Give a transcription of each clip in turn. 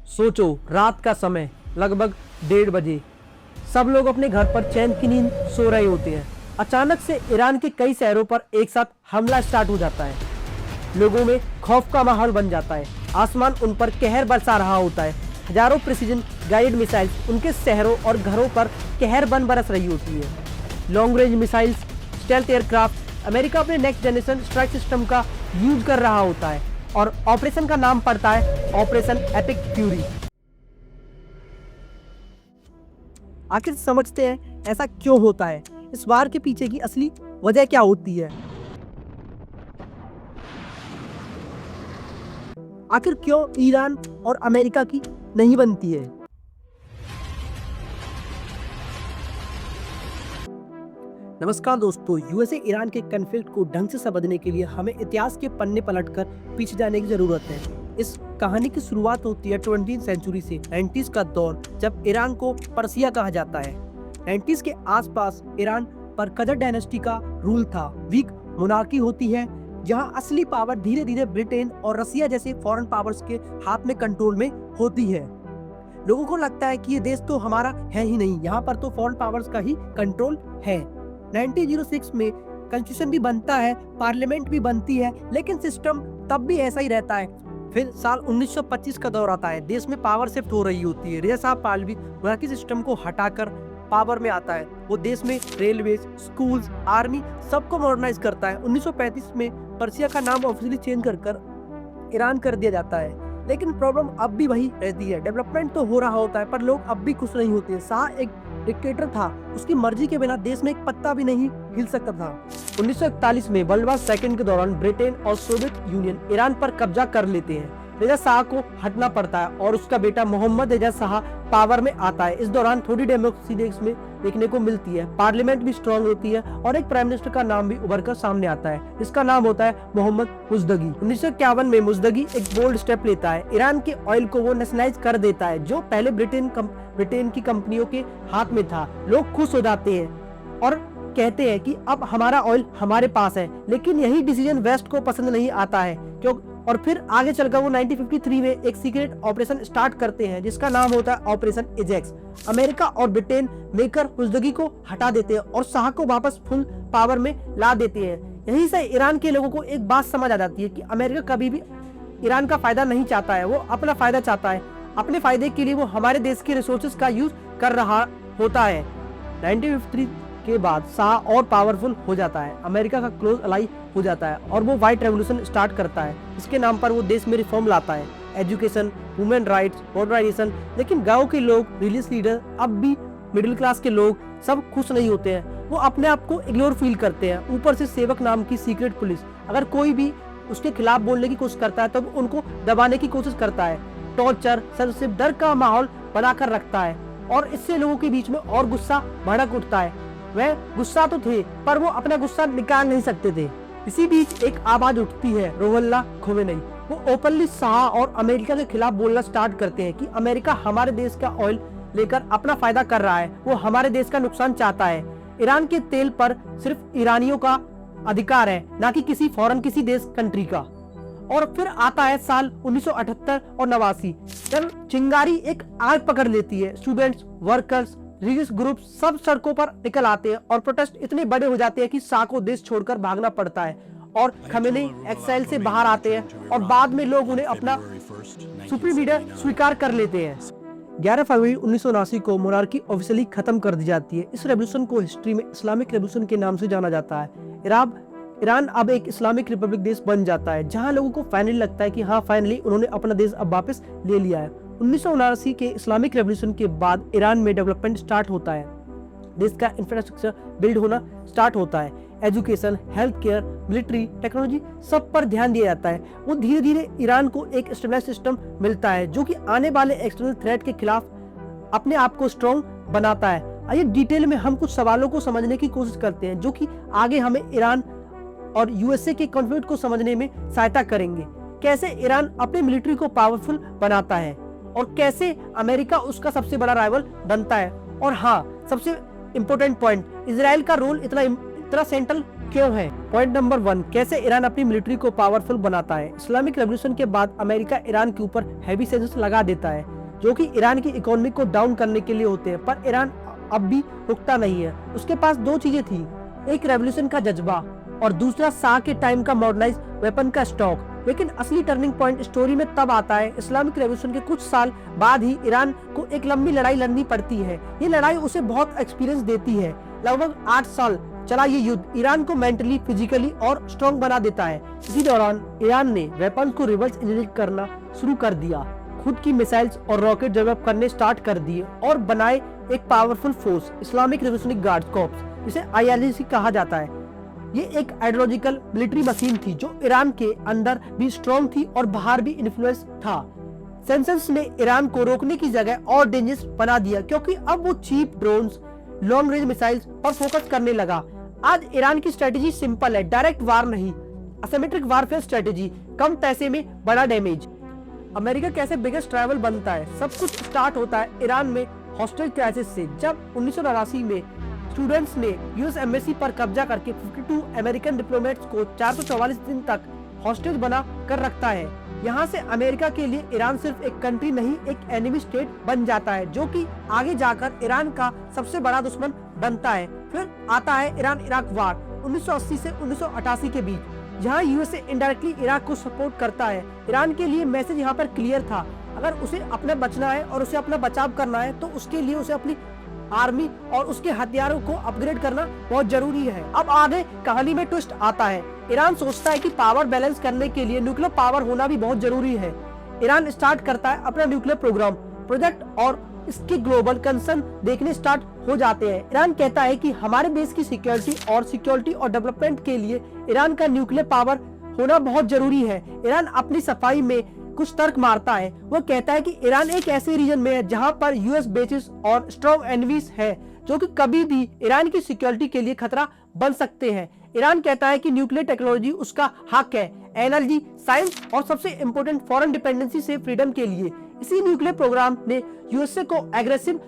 सोचो, रात का समय लगभग 1:30 बजे, सब लोग अपने घर पर चैन की नींद सो रहे होते हैं। अचानक से ईरान के कई शहरों पर एक साथ हमला स्टार्ट हो जाता है। लोगों में खौफ का माहौल बन जाता है। आसमान उन पर कहर बरसा रहा होता है। हजारों प्रिसीजन गाइडेड मिसाइल्स उनके शहरों और घरों पर कहर बन बरस रही होती है। Long range missiles, stealth aircraft, America अपने नेक्स्ट जनरेशन स्ट्राइक सिस्टम का यूज कर रहा होता है और ऑपरेशन का नाम पड़ता है ऑपरेशन एपिक फ्यूरी। आखिर समझते हैं ऐसा क्यों होता है, इस वार के पीछे की असली वजह क्या होती है। आखिर क्यों ईरान और अमेरिका की नहीं बनती है। नमस्कार दोस्तों, यूएसए ईरान के कॉन्फ्लिक्ट को ढंग से समझने के लिए हमें इतिहास के पन्ने पलटकर पीछे जाने की जरूरत है। इस कहानी की शुरुआत होती है 20वीं सेंचुरी से। 90s का दौर, जब ईरान को पर्सिया कहा जाता है। 90s के आसपास ईरान पर कदर डायनेस्टी का रूल था। वीक मोनार्की होती है जहां असली पावर धीरे धीरे ब्रिटेन और रसिया जैसे फॉरेन पावर्स के हाथ में कंट्रोल में होती है। लोगों को लगता है कि ये देश तो हमारा है ही नहीं, यहाँ पर तो फॉरेन पावर्स का ही कंट्रोल है। 1906 में कॉन्स्टिट्यूशन भी बनता है, पार्लियामेंट भी बनती है, लेकिन सिस्टम तब भी ऐसा ही रहता है। फिर साल 1925 का दौर आता है। देश में पावर शिफ्ट हो रही होती है। रेजा शाह पाहलवी मोनार्की सिस्टम को हटाकर पावर में आता है। वो देश में रेलवे, स्कूल्स, आर्मी सबको मॉडर्नाइज करता है। 1935 में पर्सिया का नाम ऑफिशियली चेंज कर ईरान कर दिया जाता है। लेकिन प्रॉब्लम अब भी वही रहती है। डेवलपमेंट तो हो रहा होता है पर लोग अब भी खुश नहीं होते। शाह एक डिक्टेटर था, उसकी मर्जी के बिना देश में एक पत्ता भी नहीं हिल सकता था। 1941 में वर्ल्ड वॉर सेकंड के दौरान ब्रिटेन और सोवियत यूनियन ईरान पर कब्जा कर लेते हैं। रेजा शाह को हटना पड़ता है और उसका बेटा मोहम्मद रेजा शाह पावर में आता है। इस दौरान थोड़ी डेमोक्रेसी देश में देखने को मिलती है। पार्लियामेंट भी स्ट्रांग होती है और एक प्राइम मिनिस्टर का नाम भी उभर कर सामने आता है। इसका नाम होता है मोहम्मद मुजदगी। 1951 में मुजदगी एक बोल्ड स्टेप लेता है। ईरान के ऑयल को वो नेशनलाइज कर देता है, जो पहले ब्रिटेन की कंपनियों के हाथ में था। लोग खुश हो जाते हैं और कहते हैं कि अब हमारा ऑयल हमारे पास है। लेकिन यही डिसीजन वेस्ट को पसंद नहीं आता है और फिर आगे चलकर वो 1953 में एक सीक्रेट ऑपरेशन स्टार्ट करते हैं जिसका नाम होता है ऑपरेशन एजेक्स। अमेरिका और ब्रिटेन मिलकर मुजदगी को हटा देते हैं और शाह को वापस फुल पावर में ला देते हैं। यहीं से ईरान के लोगों को एक बात समझ आ जाती है कि अमेरिका कभी भी ईरान का फायदा नहीं चाहता है, वो अपना फायदा चाहता है। अपने फायदे के लिए वो हमारे देश के रिसोर्सेज का यूज कर रहा होता है। 1953 के बाद शाह और पावरफुल हो जाता है, अमेरिका का क्लोज अलाई हो जाता है और वो व्हाइट रेवोल्यूशन स्टार्ट करता है। इसके नाम पर वो देश में रिफॉर्म लाता है, एजुकेशन, वुमेन राइट्स, मॉडर्नाइजेशन। लेकिन गांव के लोग, रिलीजियस लीडर, अब भी मिडिल क्लास के लोग सब खुश नहीं होते हैं। वो अपने आप को इग्नोर फील करते हैं। ऊपर से सेवक नाम की सीक्रेट पुलिस, अगर कोई भी उसके खिलाफ बोलने की कोशिश करता है तब उनको दबाने की कोशिश करता है। टॉर्चर, सिर्फ डर का माहौल बनाकर रखता है और इससे लोगों के बीच में और गुस्सा भड़क उठता है। वह गुस्सा तो थे पर वो अपना गुस्सा निकाल नहीं सकते थे। इसी बीच एक आवाज उठती है, रुहुल्लाह खोमेनी। वो ओपनली शाह और अमेरिका के खिलाफ बोलना स्टार्ट करते हैं कि अमेरिका हमारे देश का ऑयल लेकर अपना फायदा कर रहा है, वो हमारे देश का नुकसान चाहता है। ईरान के तेल पर सिर्फ ईरानियों का अधिकार है, ना कि किसी फॉरेन किसी देश कंट्री का। और फिर आता है साल 1978 और 89, जब चिंगारी एक आग पकड़ लेती है। स्टूडेंट्स, वर्कर्स, रिलीजियस ग्रुप सब सड़कों पर निकल आते हैं और प्रोटेस्ट इतने बड़े हो जाते हैं कि शाह को देश छोड़कर भागना पड़ता है और खमेनी एक्साइल से बाहर आते हैं और बाद में लोग उन्हें अपना सुप्रीम लीडर स्वीकार कर लेते हैं। 11 फरवरी 1979 को मोनार्की ऑफिशियली खत्म कर दी जाती है। इस रेवोल्यूशन को हिस्ट्री में इस्लामिक रेवोल्यूशन के नाम से जाना जाता है। ईरान अब एक इस्लामिक रिपब्लिक देश बन जाता है, जहां लोगों को फाइनली लगता है कि हाँ, फाइनली उन्होंने अपना देश अब वापस ले लिया है। 1979 के इस्लामिक रेवोल्यूशन के बाद ईरान में डेवलपमेंट स्टार्ट होता है। देश का इंफ्रास्ट्रक्चर बिल्ड होना स्टार्ट होता है। Education, health care, military, technology सब पर ध्यान दिया जाता है। वो धीरे धीरे ईरान को एक स्टेबलाइज्ड सिस्टम मिलता है जो कि आने वाले एक्सटर्नल थ्रेट के खिलाफ अपने आप को स्ट्रॉन्ग बनाता है। आइए डिटेल में हम कुछ सवालों को समझने की कोशिश करते हैं जो कि आगे हमें ईरान और यूएसए के कॉन्फ्लिक्ट को समझने में सहायता करेंगे। कैसे ईरान अपने मिलिट्री को पावरफुल बनाता है और कैसे अमेरिका उसका सबसे बड़ा राइवल बनता है। और हाँ, सबसे इम्पोर्टेंट पॉइंट, इजराइल का रोल इतना सेंट्रल क्यों है। पॉइंट नंबर 1, कैसे ईरान अपनी मिलिट्री को पावरफुल बनाता है। इस्लामिक रेवोल्यूशन के बाद अमेरिका ईरान के ऊपर हैवी सैंक्शंस लगा देता है। जो कि ईरान की इकोनॉमी को डाउन करने के लिए होते हैं, पर ईरान अब भी रुकता नहीं है। उसके पास दो चीजें थी, एक रेवोल्यूशन का जज्बा और दूसरा शाह के टाइम का मॉडर्नाइज वेपन का स्टॉक। लेकिन असली टर्निंग पॉइंट स्टोरी में तब आता है इस्लामिक रेवोल्यूशन के कुछ साल बाद ही ईरान को एक लंबी लड़ाई लड़नी पड़ती है। ये लड़ाई उसे बहुत एक्सपीरियंस देती है। लगभग 8 साल चला ये युद्ध ईरान को मेंटली, फिजिकली और स्ट्रॉन्ग बना देता है। इसी दौरान ईरान ने वेपन को रिवर्स इंजीनियरिंग करना शुरू कर दिया, खुद की मिसाइल्स और रॉकेट डेवलप करने स्टार्ट कर दिए और बनाए एक powerful force, Islamic revolutionary guard corps, जिसे IRGC कहा जाता है। ये एक आइडियोलॉजिकल मिलिट्री मशीन थी जो ईरान के अंदर भी स्ट्रॉन्ग थी और बाहर भी इन्फ्लुएंस था। सैंक्शंस ने ईरान को रोकने की जगह और डेंजरस बना दिया, क्योंकि अब वो cheap drones, long range missiles पर फोकस करने लगा। आज ईरान की स्ट्रेटेजी सिंपल है, डायरेक्ट वार नहीं, असिमेट्रिक वारफेयर स्ट्रेटेजी, कम पैसे में बड़ा डैमेज। अमेरिका कैसे बिगेस्ट राइवल बनता है? सब कुछ स्टार्ट होता है ईरान में हॉस्टेज क्राइसिस से, जब 1989 में स्टूडेंट्स ने यूएस एम्बेसी पर कब्जा करके 52 अमेरिकन डिप्लोमेट्स को 444 दिन तक हॉस्टेज बना कर रखता है। यहाँ से अमेरिका के लिए ईरान सिर्फ एक कंट्री नहीं, एक एनिमी स्टेट बन जाता है, जो कि आगे जाकर ईरान का सबसे बड़ा दुश्मन बनता है। फिर आता है ईरान इराक वार 1980 से 1988 के बीच, जहाँ यूएसए इनडायरेक्टली इराक को सपोर्ट करता है। ईरान के लिए मैसेज यहाँ पर क्लियर था, अगर उसे अपने बचना है और उसे अपना बचाव करना है तो उसके लिए उसे अपनी आर्मी और उसके हथियारों को अपग्रेड करना बहुत जरूरी है। अब आगे कहानी में ट्विस्ट आता है। ईरान सोचता है कि पावर बैलेंस करने के लिए न्यूक्लियर पावर होना भी बहुत जरूरी है। ईरान स्टार्ट करता है अपना न्यूक्लियर प्रोग्राम, प्रोजेक्ट और इसके ग्लोबल कंसर्न देखने स्टार्ट हो जाते हैं। ईरान कहता है कि हमारे देश की सिक्योरिटी और डेवलपमेंट के लिए ईरान का न्यूक्लियर पावर होना बहुत जरूरी है। ईरान अपनी सफाई में कुछ तर्क मारता है। वो कहता है कि ईरान एक ऐसे रीजन में है जहां पर यूएस बेसिस और स्ट्रॉन्ग एनिमीज है, जो कि कभी भी ईरान की सिक्योरिटी के लिए खतरा बन सकते हैं। ईरान कहता है कि न्यूक्लियर टेक्नोलॉजी उसका हक है, एनर्जी, साइंस और सबसे इम्पोर्टेंट फॉरेन डिपेंडेंसी से फ्रीडम के लिए। इसी न्यूक्लियर प्रोग्राम ने यूएसए को एग्रेसिव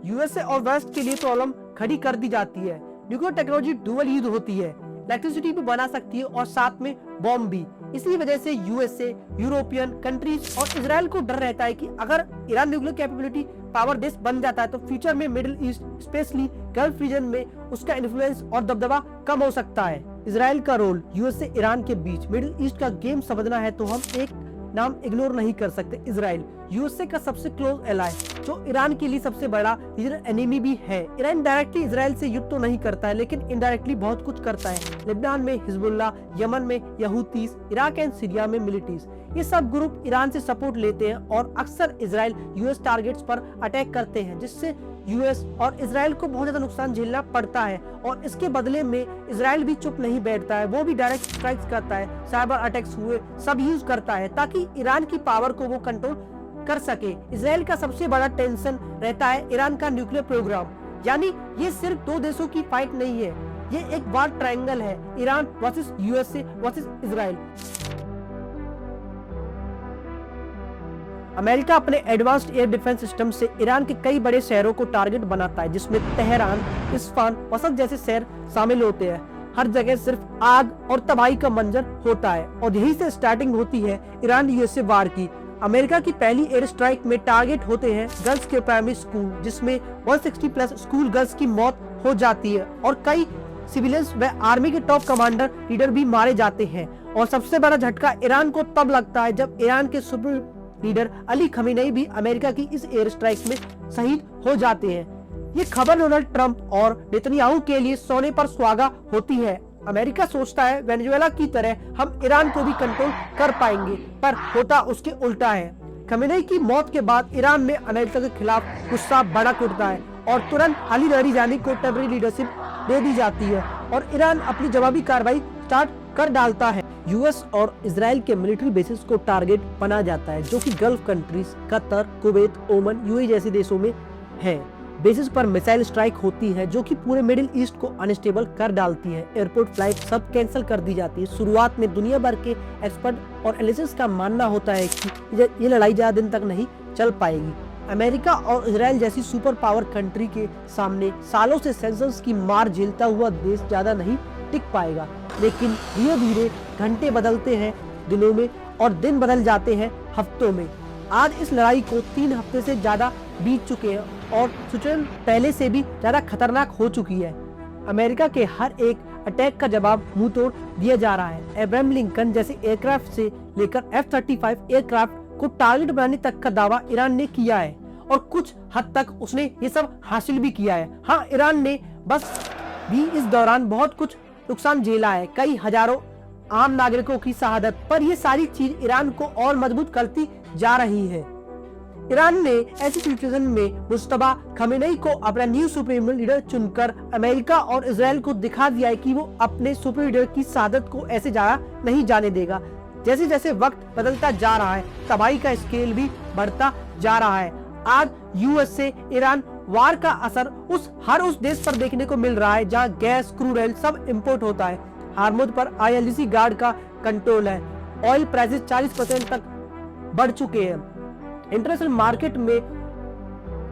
यूएसए और वेस्ट के लिए प्रॉब्लम खड़ी कर दी जाती है। न्यूक्लियर टेक्नोलॉजी डुअल यूज होती है, इलेक्ट्रिसिटी भी बना सकती है और साथ में बॉम्ब भी। इसी वजह से यूएसए, यूरोपियन कंट्रीज और इजराइल को डर रहता है कि अगर ईरान न्यूक्लियर कैपेबिलिटी पावर देश बन जाता है तो फ्यूचर में middle east, specially gulf region में उसका इन्फ्लुएंस और दबदबा कम हो सकता है। इजराइल का रोल यूएसए ईरान के बीच मिडिल ईस्ट का गेम समझना है तो हम एक नाम इग्नोर नहीं कर सकते, इजराइल, यूएसए का सबसे क्लोज एलाय, जो ईरान के लिए सबसे बड़ा रीजनल एनिमी भी है। ईरान डायरेक्टली इजराइल से युद्ध तो नहीं करता है, लेकिन इनडायरेक्टली बहुत कुछ करता है। लेबनान में हिजबुल्लाह, यमन में यहूतीस, इराक एंड सीरिया में मिलिट्रीज, ये सब ग्रुप ईरान से सपोर्ट लेते हैं और अक्सर इजराइल यूएस टारगेट्स पर अटैक करते हैं, जिससे यूएस और इजराइल को बहुत ज्यादा नुकसान झेलना पड़ता है। और इसके बदले में इजराइल भी चुप नहीं बैठता है, वो भी डायरेक्ट स्ट्राइक्स करता है, साइबर अटैक्स हुए सब यूज करता है ताकि ईरान की पावर को वो कंट्रोल कर सके। इजराइल का सबसे बड़ा टेंशन रहता है ईरान का न्यूक्लियर प्रोग्राम, यानी ये सिर्फ दो देशों की फाइट नहीं है, ये एक वार ट्रायंगल है, Iran versus USA versus Israel. America अपने एडवांस्ड एयर डिफेंस सिस्टम से ईरान के कई बड़े शहरों को टारगेट बनाता है, जिसमें तेहरान, इस्फान, मशक जैसे शहर शामिल होते हैं। हर जगह सिर्फ आग और तबाही का मंजर होता है और यही से स्टार्टिंग होती है ईरान यूएसए वार की। अमेरिका की पहली एयर स्ट्राइक में टारगेट होते हैं गर्ल्स के प्राइमरी स्कूल, जिसमें 160 प्लस स्कूल गर्ल्स की मौत हो जाती है और कई सिविलियंस व आर्मी के टॉप कमांडर लीडर भी मारे जाते हैं। और सबसे बड़ा झटका ईरान को तब लगता है जब ईरान के सुप्रीम लीडर अली खमीनेई भी अमेरिका की इस एयर स्ट्राइक में शहीद हो जाते हैं। ये खबर डोनाल्ड ट्रंप और नेतन्याहू के लिए सोने पर सुहागा होती है। अमेरिका सोचता है वेनेजुएला की तरह हम ईरान को भी कंट्रोल कर पाएंगे, पर होता उसके उल्टा है। खमीनेई की मौत के बाद ईरान में अमेरिका के खिलाफ गुस्सा भड़क उठता है और तुरंत अली लारिजानी को टेम्परेरी लीडरशिप दे दी जाती है और ईरान अपनी जवाबी कार्रवाई स्टार्ट कर डालता है। यूएस और इजराइल के मिलिट्री बेसिस को टारगेट बना जाता है, जो कि gulf countries, Qatar, Kuwait, Oman, UAE जैसे देशों में है। बेसिस पर मिसाइल स्ट्राइक होती है जो कि पूरे मिडिल ईस्ट को अनस्टेबल कर डालती है। एयरपोर्ट फ्लाइट सब कैंसिल कर दी जाती है। शुरुआत में दुनिया भर के एक्सपर्ट और एनालिसिस्ट का मानना होता है कि ये लड़ाई ज्यादा दिन तक नहीं चल पाएगी। अमेरिका और इजराइल जैसी सुपर पावर कंट्री के सामने सालों से सैंक्शंस की मार झेलता हुआ देश ज्यादा नहीं टिक पाएगा। लेकिन धीरे धीरे घंटे बदलते हैं दिनों में और दिन बदल जाते हैं हफ्तों में। आज इस लड़ाई को 3 हफ्ते से ज्यादा बीत चुके हैं और सिचुएशन पहले से भी ज्यादा खतरनाक हो चुकी है। अमेरिका के हर एक अटैक का जवाब मुंह तोड़ दिया जा रहा है। एब्राहम लिंकन जैसे एयरक्राफ्ट से लेकर F-35 एयरक्राफ्ट को टारगेट बनाने तक का दावा ईरान ने किया है और कुछ हद तक उसने ये सब हासिल भी किया है। हाँ, ईरान ने बस भी इस दौरान बहुत कुछ नुकसान झेला है, कई हजारों आम नागरिकों की शहादत, पर ये सारी चीज ईरान को और मजबूत करती जा रही है। ईरान ने ऐसी सिचुएशन में मुश्तबा खमेनेई को अपना न्यू सुप्रीम लीडर चुनकर अमेरिका और इजराइल को दिखा दिया है कि वो अपने सुप्रीम लीडर की शहादत को ऐसे जाया नहीं जाने देगा। जैसे जैसे वक्त बदलता जा रहा है, तबाही का स्केल भी बढ़ता जा रहा है। आज यूएस से ईरान वार का असर हर उस देश पर देखने को मिल रहा है जहां गैस, क्रूड ऑयल सब इंपोर्ट होता है। हार्मुज पर ILC गार्ड का कंट्रोल है। ऑयल प्राइसेस 40% तक बढ़ चुके हैं। इंटरनेशनल मार्केट में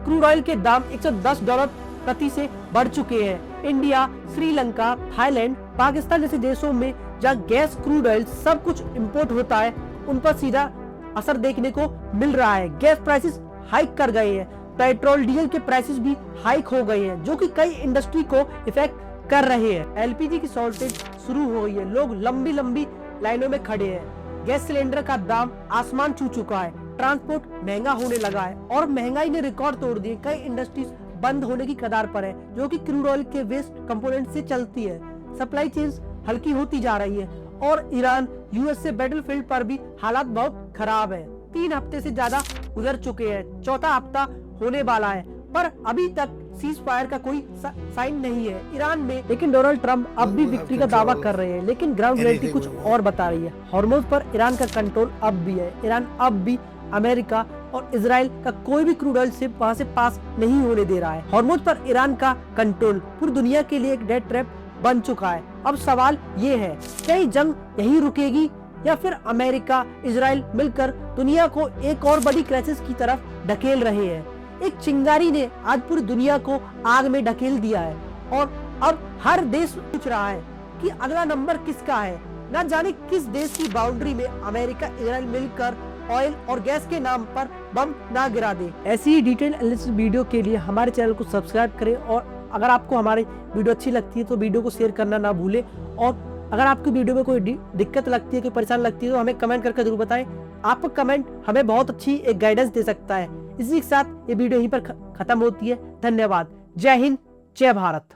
क्रूड ऑयल के दाम $110 प्रति से बढ़ चुके हैं। इंडिया, श्रीलंका, थाईलैंड, पाकिस्तान जैसे देशों में जहां गैस, क्रूड ऑयल सब कुछ इंपोर्ट होता है, उन पर सीधा असर देखने को मिल रहा है। गैस प्राइसेस हाइक कर गए हैं। पेट्रोल, डीजल के प्राइसेस भी हाइक हो गए हैं, जो कि कई इंडस्ट्री को इफेक्ट कर रहे हैं। LPG की शॉर्टेज शुरू हो गई है। लोग लंबी लंबी लाइनों में खड़े हैं। गैस सिलेंडर का दाम आसमान छू चुका है। ट्रांसपोर्ट महंगा होने लगा है और महंगाई ने रिकॉर्ड तोड़ दिए। कई इंडस्ट्रीज बंद होने की कगार पर है, जो कि क्रूड ऑयल के वेस्ट कंपोनेंट से चलती है। सप्लाई चेन्स हल्की होती जा रही है और ईरान यूएस से बैटलफील्ड पर भी हालात बहुत खराब है। 3 हफ्ते से ज्यादा गुजर चुके हैं, चौथा हफ्ता होने वाला है, पर अभी तक सीज फायर का कोई साइन नहीं है ईरान में। लेकिन डोनाल्ड ट्रंप अब भी विक्ट्री का दावा कर रहे हैं, लेकिन ग्राउंड रियलिटी कुछ और बता रही है। हार्मुज पर ईरान का कंट्रोल अब भी है। ईरान अब भी अमेरिका और इजराइल का कोई भी क्रूड ऑयल शिप वहां से पास नहीं होने दे रहा है। हार्मुज पर ईरान का कंट्रोल पूरी दुनिया के लिए एक डेड ट्रैप बन चुका है। अब सवाल ये है, क्या ये जंग यहीं रुकेगी या फिर अमेरिका, इजराइल मिलकर दुनिया को एक और बड़ी क्राइसिस की तरफ ढकेल रहे हैं। एक चिंगारी ने आज पूरी दुनिया को आग में ढकेल दिया है और अब हर देश पूछ रहा है कि अगला नंबर किसका है। न जाने किस देश की बाउंड्री में अमेरिका, इजराइल मिलकर ऑयल और गैस के नाम पर बम ना गिरा दे। ऐसी ही डिटेल एनालिसिस वीडियो के लिए हमारे चैनल को सब्सक्राइब करें और अगर आपको हमारी वीडियो अच्छी लगती है तो वीडियो को शेयर करना ना भूलें। और अगर आपकी वीडियो में कोई दिक्कत लगती है, कोई परेशान लगती है तो हमें कमेंट करके जरूर बताएं। आपका कमेंट हमें बहुत अच्छी एक गाइडेंस दे सकता है। इसी के साथ ये वीडियो यहीं पर खत्म होती है। धन्यवाद। जय हिंद, जय भारत।